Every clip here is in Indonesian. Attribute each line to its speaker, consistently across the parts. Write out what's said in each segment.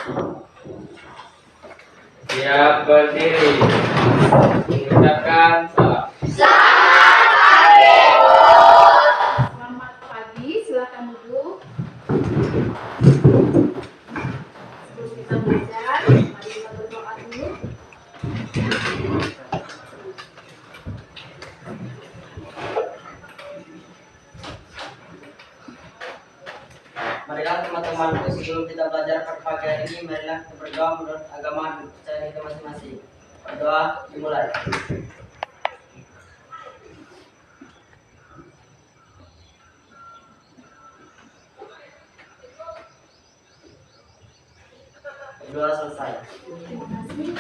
Speaker 1: Siap berdiri. Mengucapkan salam.
Speaker 2: Selamat pagi, silakan duduk. Sebelum kita belajar, mari kita berdoa dulu.
Speaker 3: Marilah teman-temanku, sebelum kita belajar pada pagi hari ini, marilah kita berdoa menurut agama dan kepercayaan kita masing-masing. Berdoa dimulai. Berdoa selesai.
Speaker 2: Terima kasih.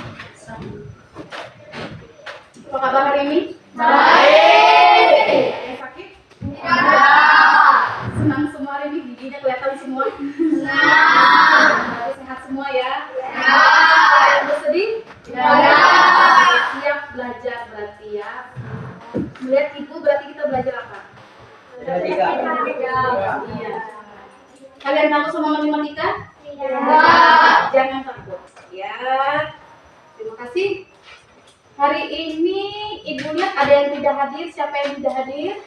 Speaker 2: Apa kabar hari ini?
Speaker 4: Baik.
Speaker 2: Ada yang sakit?
Speaker 4: Tidak.
Speaker 2: Senang semua hari ini, giginya kelihatan semua. Harus sehat semua ya. Ada sedih? Siap belajar berarti ya. Melihat ibu berarti kita belajar apa?
Speaker 3: Matematika.
Speaker 2: Iya. Kalian takut sama matematika? Jangan takut. Ya. Terima kasih. Hari ini ibu lihat ada yang tidak hadir. Siapa yang tidak hadir?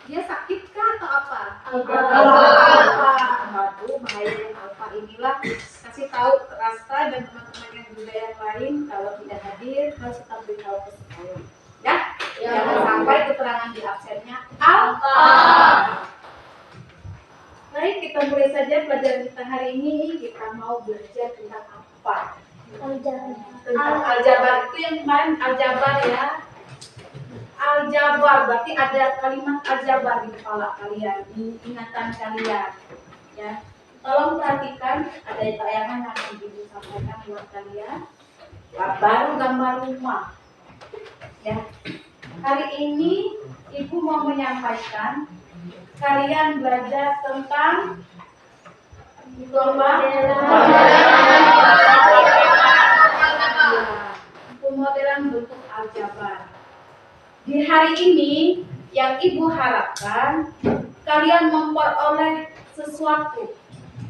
Speaker 2: Dia sakit kah atau apa? Waduh, bahaya apa inilah. Kasih tahu Rasta dan teman-teman yang juga yang lain kalau tidak hadir harus tetap beritahu ke sekolah. Ya? Jangan sampai keterangan di absennya apa. Baik, kita mulai saja pelajaran kita hari ini. Kita mau belajar tentang apa? Tentang aljabar. Itu yang kemarin aljabar ya. Aljabar berarti ada kalimat aljabar di kepala kalian, di ingatan kalian. Ya, tolong perhatikan ada tayangan yang akan ibu sampaikan buat kalian. Baru gambar rumah. Ya, hari ini ibu mau menyampaikan kalian belajar tentang pemodelan bentuk aljabar. Di hari ini yang ibu harapkan kalian memperoleh sesuatu.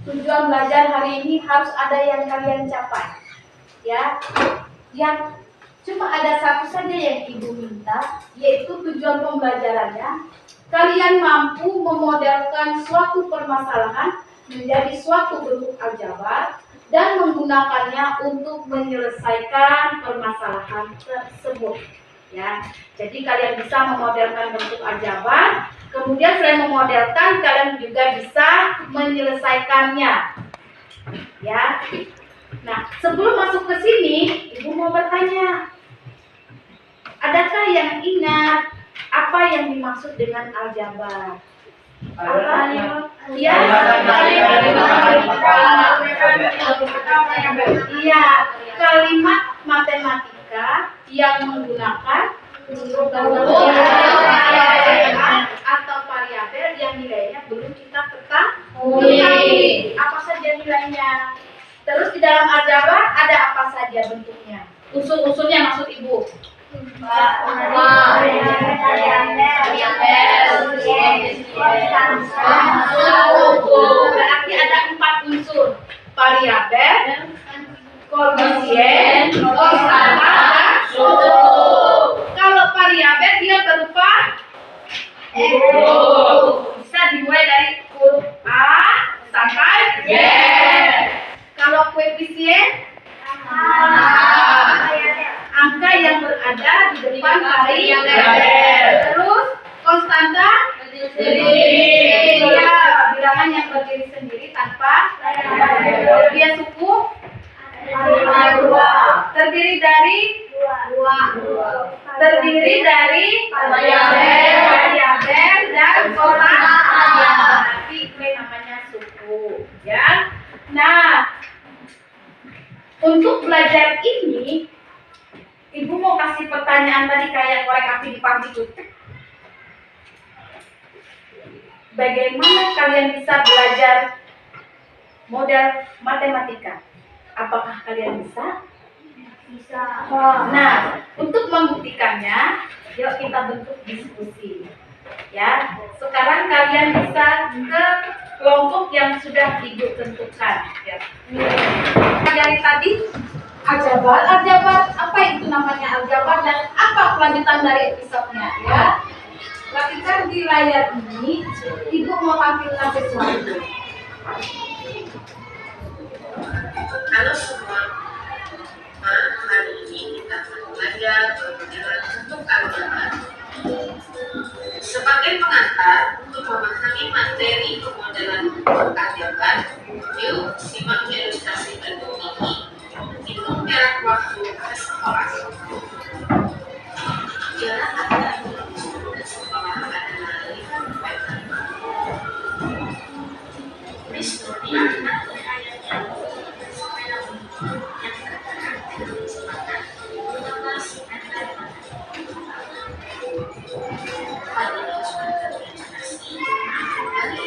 Speaker 2: Tujuan belajar hari ini harus ada yang kalian capai. Ya, yang cuma ada satu saja yang ibu minta, yaitu tujuan pembelajarannya. Kalian mampu memodelkan suatu permasalahan menjadi suatu bentuk aljabar dan menggunakannya untuk menyelesaikan permasalahan tersebut. Ya, jadi kalian bisa memodelkan bentuk aljabar, kemudian selain memodelkan, kalian juga bisa menyelesaikannya. Ya, nah sebelum masuk ke sini, ibu mau bertanya, adakah yang ingat apa yang dimaksud dengan aljabar? Iya, kalimat matematika yang menggunakan atau variabel yang nilainya belum kita ketahui. Apa saja nilainya? Terus di dalam aljabar ada apa saja bentuknya? Unsur-unsurnya maksud ibu? Berarti ada 4 unsur: variabel, koefisien, konstanta, dan suku. Kalau variabel dia berupa bisa dimulai dari huruf A sampai Z. Kalau koefisien angka yang berada di depan variabel. Terus konstanta ya, bilangan yang berdiri sendiri tanpa dia suku terdiri dari variabel dan konstanta. Nanti itu namanya suku ya. Nah, untuk belajar ini ibu mau kasih pertanyaan tadi kayak korek api di pabrik itu. Bagaimana kalian bisa belajar model matematika? Apakah kalian bisa? Bisa. Nah, untuk membuktikannya, yuk kita bentuk diskusi. Ya, sekarang kalian bisa ke kelompok yang sudah Ibu tentukan. Ya. Dari tadi aljabar, apa itu namanya aljabar dan apa kelanjutan dari episodenya ya? Perhatikan di layar ini, Ibu mau tampilkan sesuatu.
Speaker 5: Halo semua, hari ini kita akan belajar pembagian bentuk aljabar. Sebagai pengantar untuk memahami materi pemodelan bentuk aljabar, yuk simak ilustrasi bentuk ini. Hitung jarak waktu ke sekolah. Jarak antara ke sekolah adalah 5 meter. Miss Nuri akan berayatnya sepeda motor yang tergerak dengan kecepatan 15 meter. Pada tujuan terdeteksi dari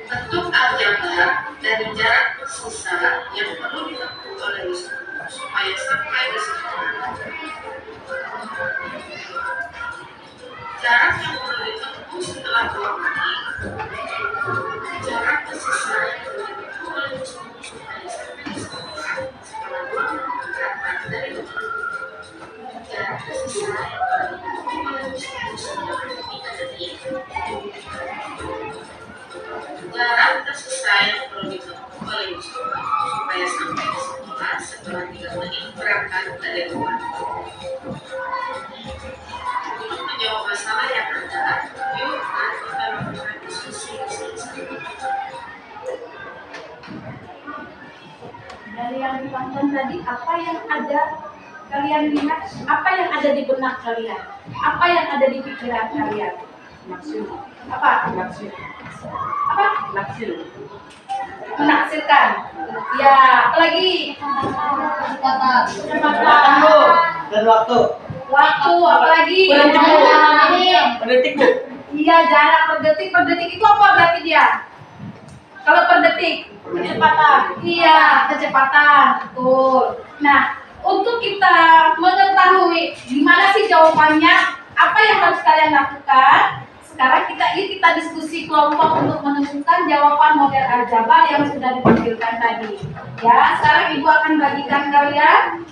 Speaker 5: bentuk aljabar dari jarak tersisa yang perlu ditempuh oleh Wisnu supaya sampai ke sekolah. Jarak yang perlu ditempuh setelah buang air. Jarak tersisa yang perlu ditempuh oleh Wisnu supaya sampai ke sekolah setelah buang berangkat dari rumah. Jarak tersisa yang perlu ditempuh oleh Wisnu setelah 3 detik. Jarak tersisa yang perlu ditempuh oleh Wisnu supaya sampai ke sekolah setelah 3 menit berangkat dari rumah. Untuk menjawab masalah yang ada, yuk mari kita lakukan diskusi bersama.
Speaker 2: Dari yang ditonton tadi, apa yang ada kalian lihat? Apa yang ada di benak kalian? Apa yang ada di pikiran kalian?
Speaker 3: Maksud,
Speaker 2: Apa?
Speaker 3: maksud,
Speaker 2: Apa?
Speaker 3: maksud.
Speaker 2: Menaksirkan. Ya, apalagi?
Speaker 3: Kecepatan Bu, dan waktu.
Speaker 2: Waktu, apalagi?
Speaker 3: Per detik Bu.
Speaker 2: Iya, jarak per detik. Per detik itu apa berarti dia? Kalau per detik, kecepatan. Iya, kecepatan. Betul. Nah, untuk kita mengetahui di mana sih jawabannya, apa yang harus kalian lakukan? Sekarang kita diskusi kelompok untuk menemukan jawaban model aljabar yang sudah ditampilkan tadi. Ya, sekarang Ibu akan bagikan kalian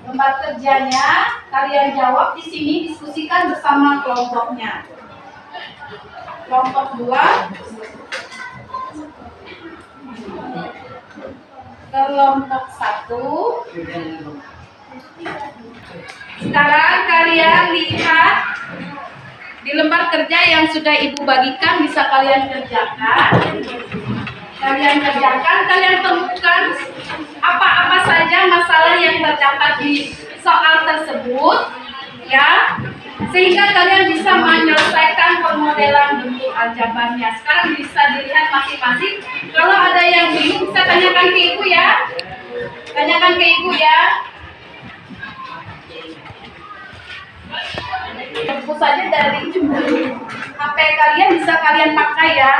Speaker 2: lembar kerjanya. Kalian jawab di sini, diskusikan bersama kelompoknya. Kelompok 2. Kelompok 1. Sekarang kalian lihat di lembar kerja yang sudah Ibu bagikan, bisa kalian kerjakan. Kalian temukan apa-apa saja masalah yang terdapat di soal tersebut, ya, sehingga kalian bisa menyelesaikan pemodelan bentuk aljabarnya. Sekarang bisa dilihat masing-masing. Kalau ada yang bingung, bisa tanyakan ke Ibu ya. Tanyakan ke Ibu ya. Tentu saja dari HP kalian bisa kalian pakai ya.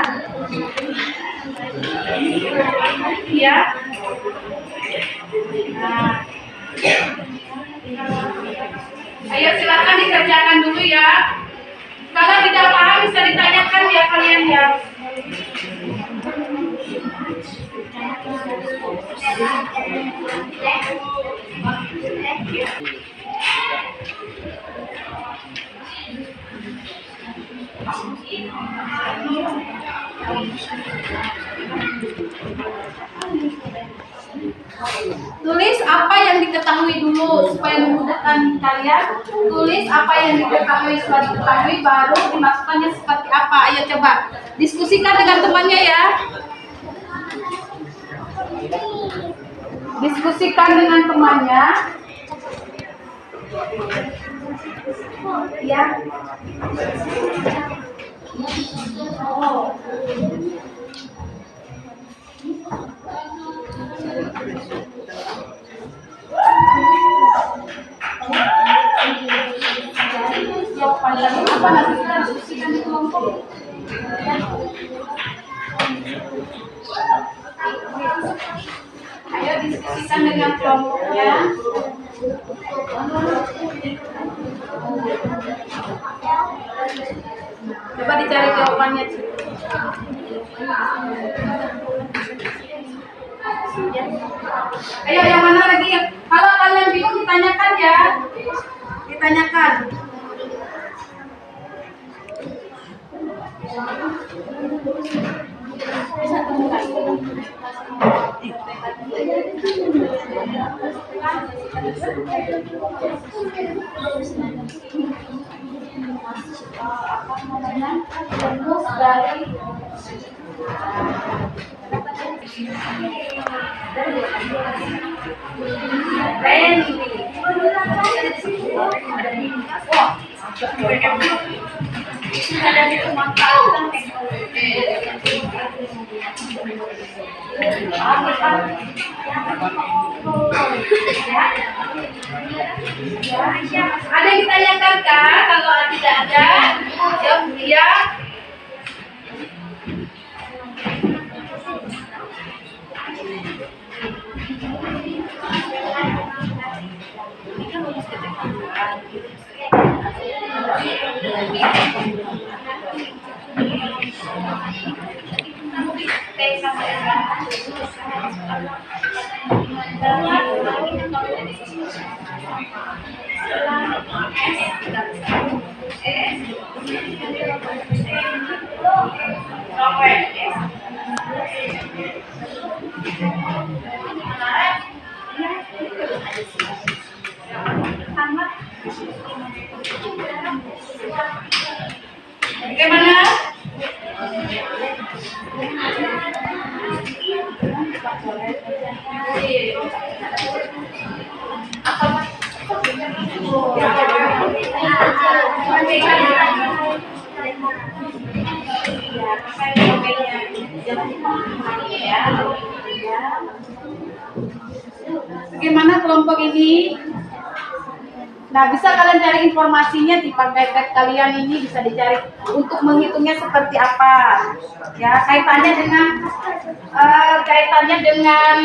Speaker 2: Ya. Nah. Ayo silakan dikerjakan dulu ya. Kalau tidak paham bisa ditanyakan ya kalian ya. Tulis apa yang diketahui dulu supaya memudahkan kalian. Tulis apa yang diketahui, setelah diketahui baru dimasukkannya seperti apa. Ayo coba diskusikan dengan temannya ya. Diskusikan dengan temannya. Ya. Oh. Jawaban dari apa nanti kita diskusikan di kelompok. diskusikan dengan kelompoknya. Coba dicari jawabannya, Ci. Ayo, yang mana lagi? Kalau kalian bingung ditanyakan ya. Ditanyakan. Rumus dari ada yang ditanyakan kah? Kalau tidak ada, jawab iya. Bagaimana? Bagaimana kelompok ini? Nah, bisa kalian cari informasinya di paket kalian ini, bisa dicari untuk menghitungnya seperti apa. Ya, kaitannya dengan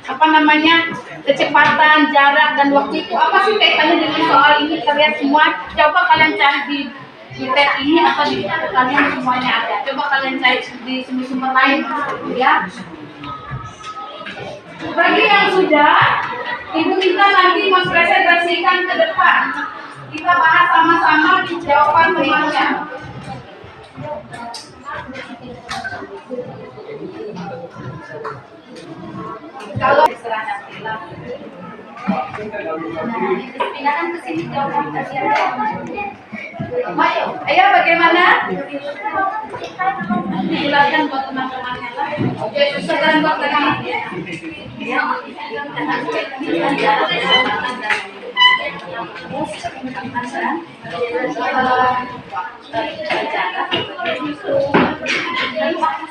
Speaker 2: apa namanya? Kecepatan, jarak dan waktu itu apa sih kaitannya dengan soal ini? Kalian semua coba kalian cari di tab ini atau di kalian semuanya ada. Coba kalian cari di sumber-sumber lain ya. Bagi yang sudah, Ibu minta nanti mempresentasikan ke depan. Kita bahas sama-sama di jawaban temannya. Kalau diserah nanti lah. Pindahkan ke sini jawaban kalian. Ayo bagaimana? Silakan buat teman-temannya lah. Oke, silakan buat tadi.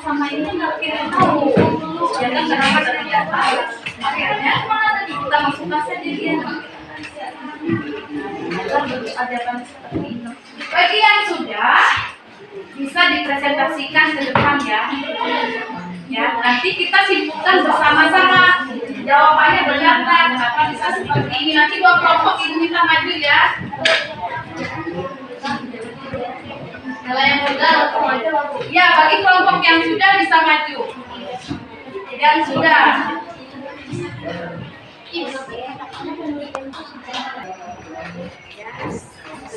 Speaker 2: Sama ini nggak tahu. Jangan kenapa terjadi. Akhirnya kita masukkan saja dia. Bagi yang sudah bisa dipresentasikan ke depan ya. Ya, nanti kita simpulkan bersama-sama jawabannya benar kan? Kenapa bisa seperti ini? Nanti dua kelompok ini minta maju ya. Kalau yang sudah ya, bagi kelompok yang sudah bisa maju. Yang sudah.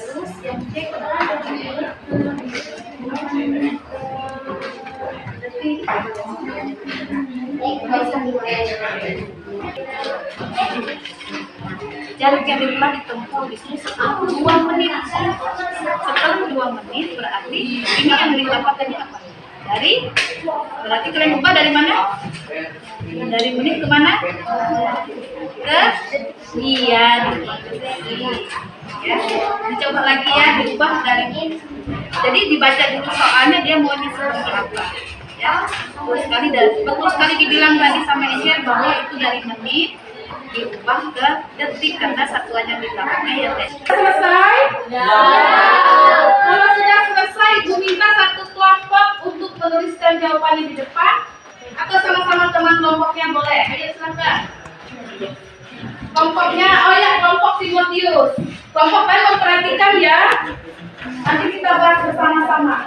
Speaker 2: Terus yang jarak yang telah ditempuh di sini 2 menit. Setelah 2 menit berarti ini yang didapat tadi apa? Berarti kalian ubah dari mana? Dari menit ke mana? Ke iya. Ya, dicoba lagi ya, diubah dari. Jadi dibaca dulu soalnya dia maunya seperti apa. Ya, betul sekali dibilang tadi sama Isya bahwa itu dari menit diubah ke detik karena satuannya di belakangnya ya tes. Selesai? Ya. Kalau sudah selesai, Ibu minta satu kelompok untuk menuliskan jawabannya di depan atau sama-sama teman kelompoknya boleh. Ayo silakan. Kelompoknya, oh ya, kelompok Timotius. Kelompok kalian memperhatikan ya. Nanti kita bahas bersama-sama.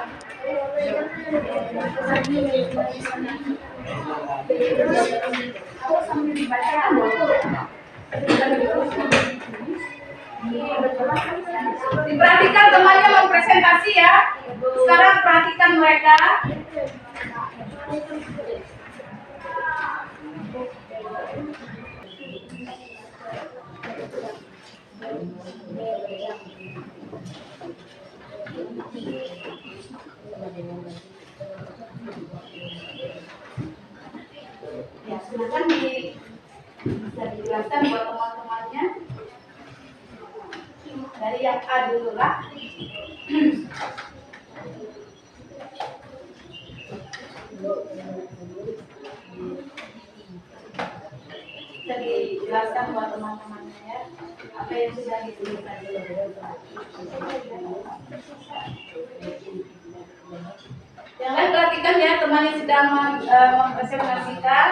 Speaker 2: Diperhatikan temannya mau presentasi ya. Sekarang perhatikan mereka. Ya, silakan bisa dijelaskan buat teman-temannya. Dari yang A dulu lah. Bisa dijelaskan buat teman-temannya ya. Apa yang sudah dituliskan dulu. Yang lain perhatikan ya, teman yang sedang mempresentasikan.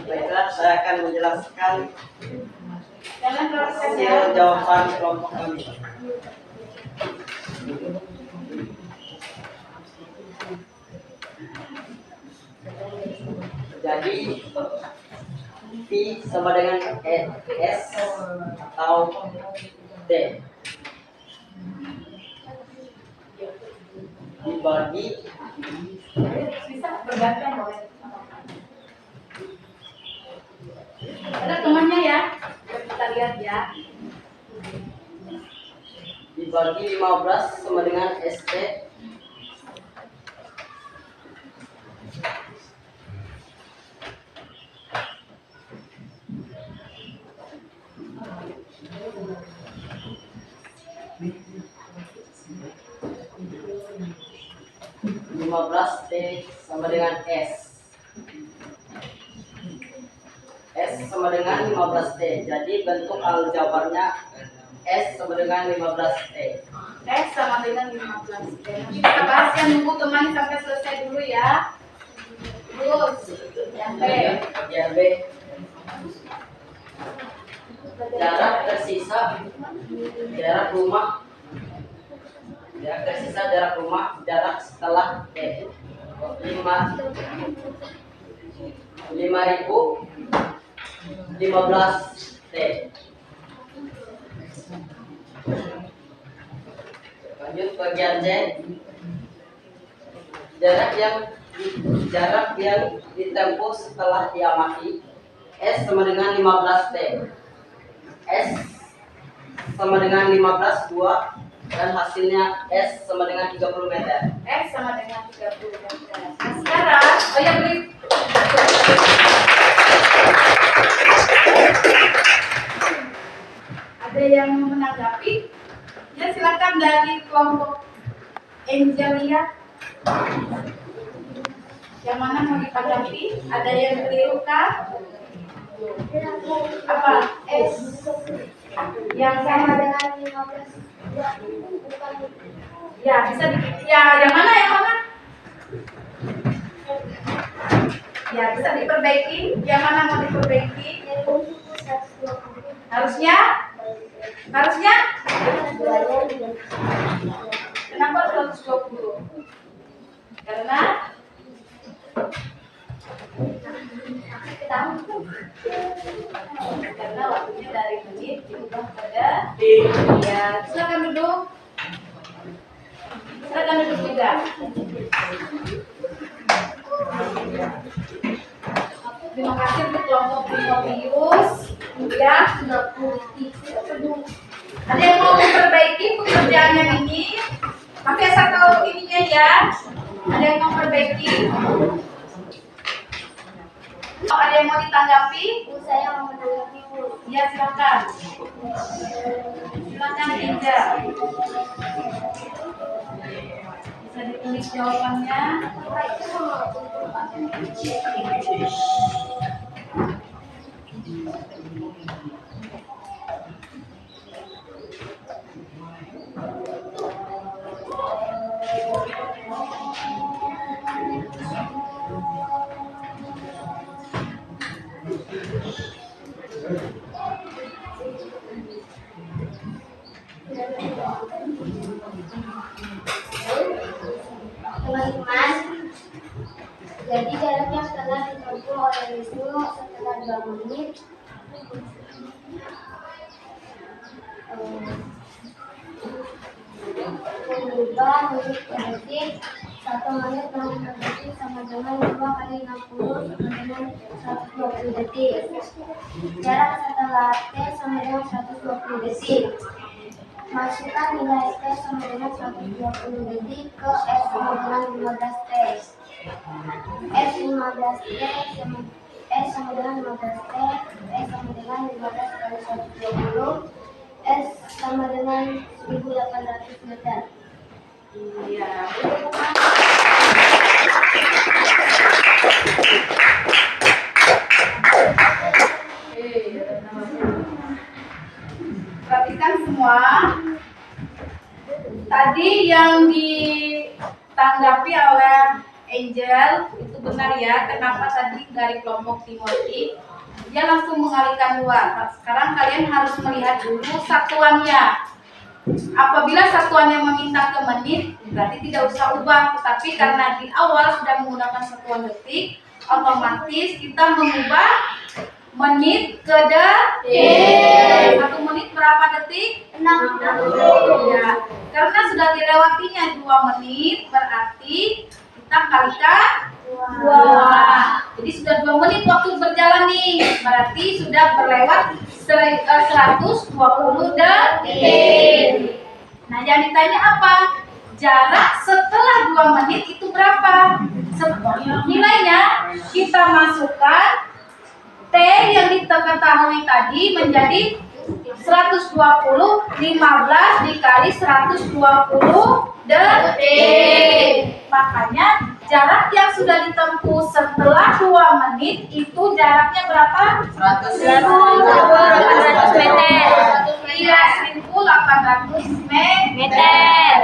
Speaker 3: Baiklah, saya akan menjelaskan
Speaker 2: Jangan perhatikan ya.
Speaker 3: hasil jawaban kelompok kami. Jadi P sama dengan S atau T dibagi
Speaker 2: Bisa bergantian boleh. Ada temannya ya. Kita lihat ya.
Speaker 3: dibagi 15 sama dengan ST T sama dengan S sama dengan 15T. Jadi bentuk aljabarnya S sama dengan 15T.
Speaker 2: S sama dengan 15. Nanti kita bahas yang nunggu teman sampai selesai dulu ya. Terus yang B.
Speaker 3: Bagian B. Jarak tersisa jarak rumah jarak setelah T 5.015 T. Lanjut bagian C. Jarak yang ditempuh setelah diamati S sama dengan 15 T. S sama dengan 15 2 dan hasilnya S sama dengan 30 meter.
Speaker 2: S sama dengan 30 meter. Nah, sekarang, oh ya beri. Ada yang menanggapi? Ya silakan dari kelompok Angelia. Yang mana mau ditanggapi? Ada yang keliru kah? Apa? S. Yang sama dengan 15. Ya bisa ya yang mana ya bisa diperbaiki, yang mana mau diperbaiki? Harusnya kenapa 120? Karena waktunya dari menit diubah pada ya. Silakan duduk juga. Terima kasih untuk kelompok Timotius ya. Ada yang mau memperbaiki pekerjaan yang ini? Tapi asal tahu ininya ya. Ada yang mau memperbaiki? Ada yang mau ditanggapi?
Speaker 4: Saya mau menanggapi, Bu.
Speaker 2: Ya, silakan. Silakan Angel. Bisa ditulis jawabannya.
Speaker 4: Teman-teman, jadi jarak yang telah ditempuh oleh Wisnu setelah 2 menit mengubah menit ke detik. 1 menit per detik sama dengan 2 kali 60 sama dengan 120 detik. Jarak setelah T sama dengan 120 detik. Masukkan nilai T sama dengan 120 detik ke S sama dengan 15T. S 15T S sama dengan 15T. S sama dengan 15 kali 120. S sama dengan 1800 meter.
Speaker 2: Iya. Perhatikan semua. Tadi yang ditanggapi oleh Angel itu benar ya. Kenapa tadi dari kelompok Timothy dia langsung mengalihkan 2. Sekarang kalian harus melihat dulu satuannya. Apabila satuannya meminta ke menit, berarti tidak usah ubah. Tetapi karena di awal sudah menggunakan satuan detik, otomatis kita mengubah menit ke detik. 1 menit berapa detik? 60. Ya, karena sudah dilewatinya 2 menit, berarti kita kalikan 2. Jadi sudah 2 menit waktu berjalan nih, berarti sudah berlewat 120 detik. Nah, yang ditanya apa? Jarak setelah 2 menit itu berapa? Nilainya kita masukkan T yang diketahui tadi menjadi 120, 15 dikali 120 detik. Makanya jarak yang sudah ditempuh setelah 2 menit itu jaraknya berapa?
Speaker 3: 100
Speaker 4: meter.
Speaker 2: Iya, 1800 meter.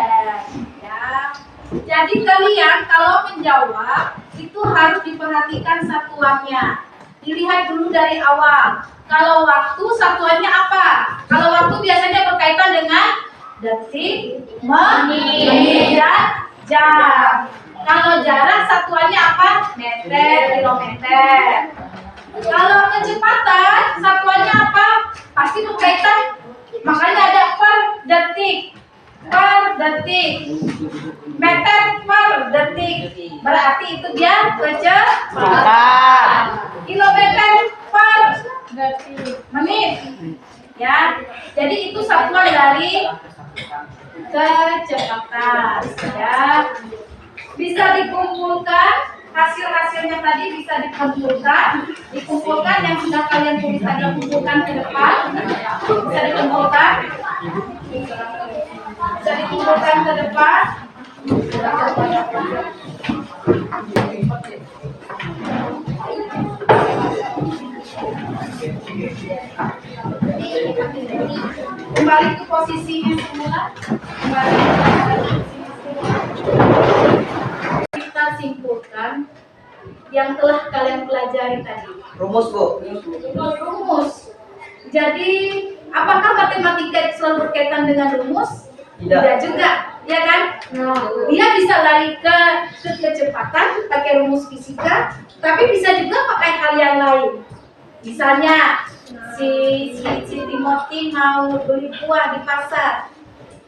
Speaker 2: Ya. Jadi kalian kalau menjawab itu harus diperhatikan satuannya. Dilihat dulu dari awal. Kalau waktu satuannya apa? Kalau waktu biasanya berkaitan dengan detik, menit, dan jam. Kalau jarak satuannya apa? Meter, kilometer. Kalau kecepatan satuannya apa? Pasti berkaitan. Makanya ada per detik, meter per detik. Berarti itu dia kecepatan. Kilometer per menit. Ya, jadi itu satuan dari kecepatan. Ya, bisa dikumpulkan hasil-hasilnya tadi bisa dikumpulkan yang sudah kalian tulis tadi kumpulkan ke depan. Bisa dikumpulkan ke depan. Kembali ke posisinya semula. Kita simpulkan yang telah kalian pelajari tadi.
Speaker 3: Rumus, Bu.
Speaker 2: Rumus. Jadi, apakah matematika selalu berkaitan dengan rumus? Tidak juga, ya kan? Dia bisa lari ke kecepatan pakai rumus fisika, tapi bisa juga pakai hal yang lain. Misalnya, si Timothy mau beli buah di pasar,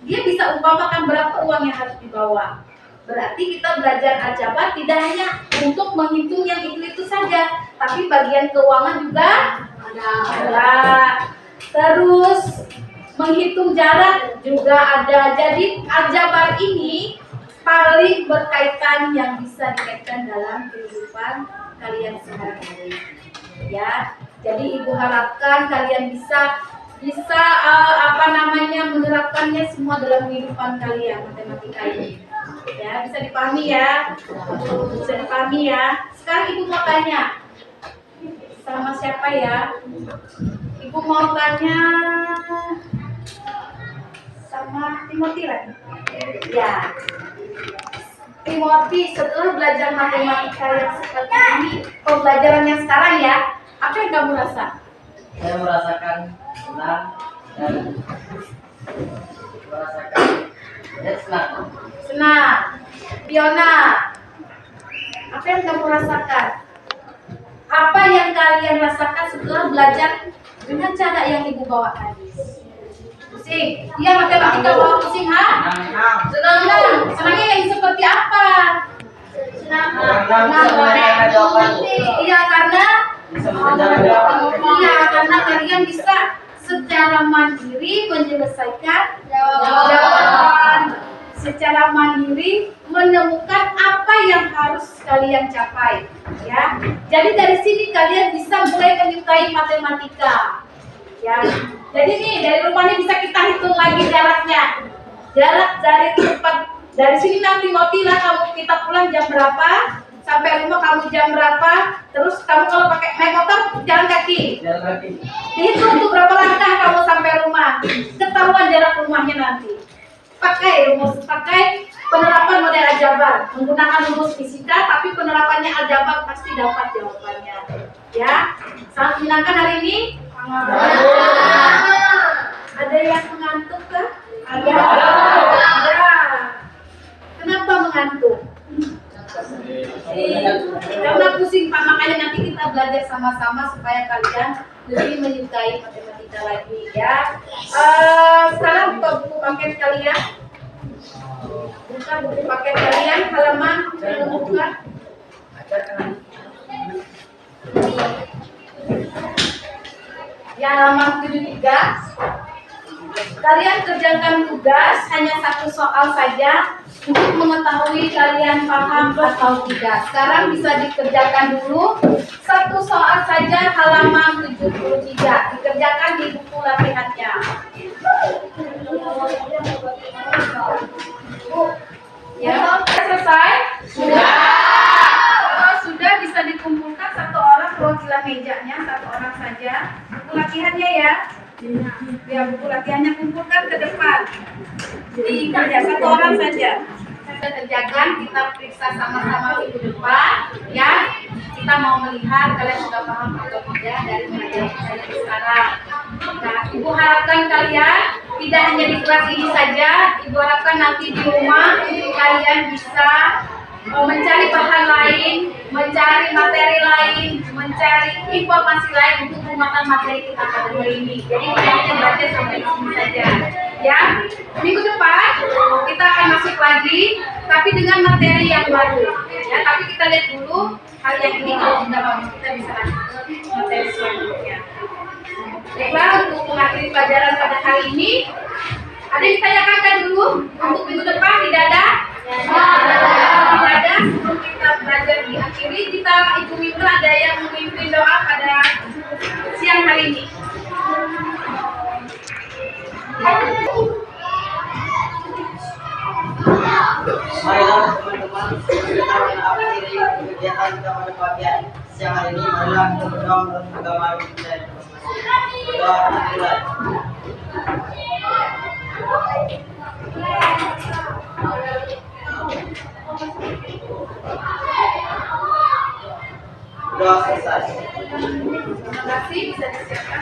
Speaker 2: dia bisa umpamakan berapa uang yang harus dibawa. Berarti kita belajar aljabar tidak hanya untuk menghitung yang itu saja, tapi bagian keuangan juga ada. Terus menghitung jarak juga ada. Jadi aljabar ini paling berkaitan yang bisa dikaitkan dalam kehidupan kalian sehari-hari. Ya, jadi ibu harapkan kalian bisa menerapkannya semua dalam kehidupan kalian, matematika ini. Ya, bisa dipahami ya. Bisa dipahami ya. Sekarang ibu mau tanya sama siapa ya? Ibu mau tanya sama Timothy lagi. Ya. Timothy, setelah belajar matematika yang seperti ini, pembelajaran yang sekarang ya, apa yang kamu rasa?
Speaker 3: Saya merasakan senang dan senang.
Speaker 2: Senang. Fiona, apa yang kamu rasakan? Apa yang kalian rasakan setelah belajar dengan cara yang ibu bawa tadi? Pusing? Iya, matematika bawa pusing, ha? Senang. Senangnya yang seperti apa? Senang. Iya, karena kalian bisa secara mandiri menyelesaikan jawaban, secara mandiri menemukan apa yang harus kalian capai, ya. Jadi dari sini kalian bisa mulai menyukai matematika, ya. Jadi nih dari rumah ini bisa kita hitung lagi jaraknya, jarak dari sini nanti lah kamu kita pulang jam berapa, sampai rumah kamu jam berapa, terus kamu kalau pakai naik motor jalan kaki. Dihitung tuh berapa langkah kamu sampai rumah, ketahuan jarak rumahnya nanti. Pakai penerapan model aljabar, menggunakan rumus fisika, tapi penerapannya aljabar pasti dapat jawabannya. Ya, sangat menyenangkan hari ini. Ada yang mengantuk kah? Ada. Kenapa mengantuk? Karena pusing Pak, makanya nanti kita belajar sama-sama supaya kalian lebih menyukai matematika lagi ya. Sekarang buka buku paket kalian. Buka buku paket kalian halaman yang buka. Ya, halaman 73. Kalian kerjakan tugas hanya satu soal saja untuk mengetahui kalian paham atau tidak. Sekarang bisa dikerjakan dulu satu soal saja halaman 73. Dikerjakan di buku latihannya. Ya, selesai? Sudah. Kalau sudah bisa dikumpulkan satu orang perwakilan mejanya, satu orang saja. Buku latihannya ya. Ya, buku latihannya kumpulkan ke depan. Jadi kerja satu orang saja. Kita kerjakan, kita periksa sama-sama minggu depan, ya. Kita mau melihat kalian sudah paham atau tidak dari materi saya sekarang. Nah, ibu harapkan kalian tidak hanya di kelas ini saja, ibu harapkan nanti di rumah kalian bisa mencari bahan lain, mencari materi lain, mencari informasi lain untuk penguatan materi kita pada hari ini. Jadi tidak hanya baca sampai di sini saja. Ya, minggu depan kita akan masuk lagi, tapi dengan materi yang baru. Ya, tapi kita lihat dulu hal yang ini kalau sudah bagus kita bisa lanjut ke materi selanjutnya. Baiklah, untuk mengakhiri pelajaran pada hari ini, ada yang ditanyakan dulu untuk minggu depan tidak ada? Tidak ada. Sebelum kita belajar diakhiri, kita Ibu Mitra ada yang memimpin doa pada siang hari ini.
Speaker 3: Marilah teman-teman, kita mengakhiri kegiatan kita pada pagi siang hari ini. Marilah kita berdoa menurut agama kita. Berdoa dimulai. Doa selesai.
Speaker 2: Terima kasih, bisa disiapkan.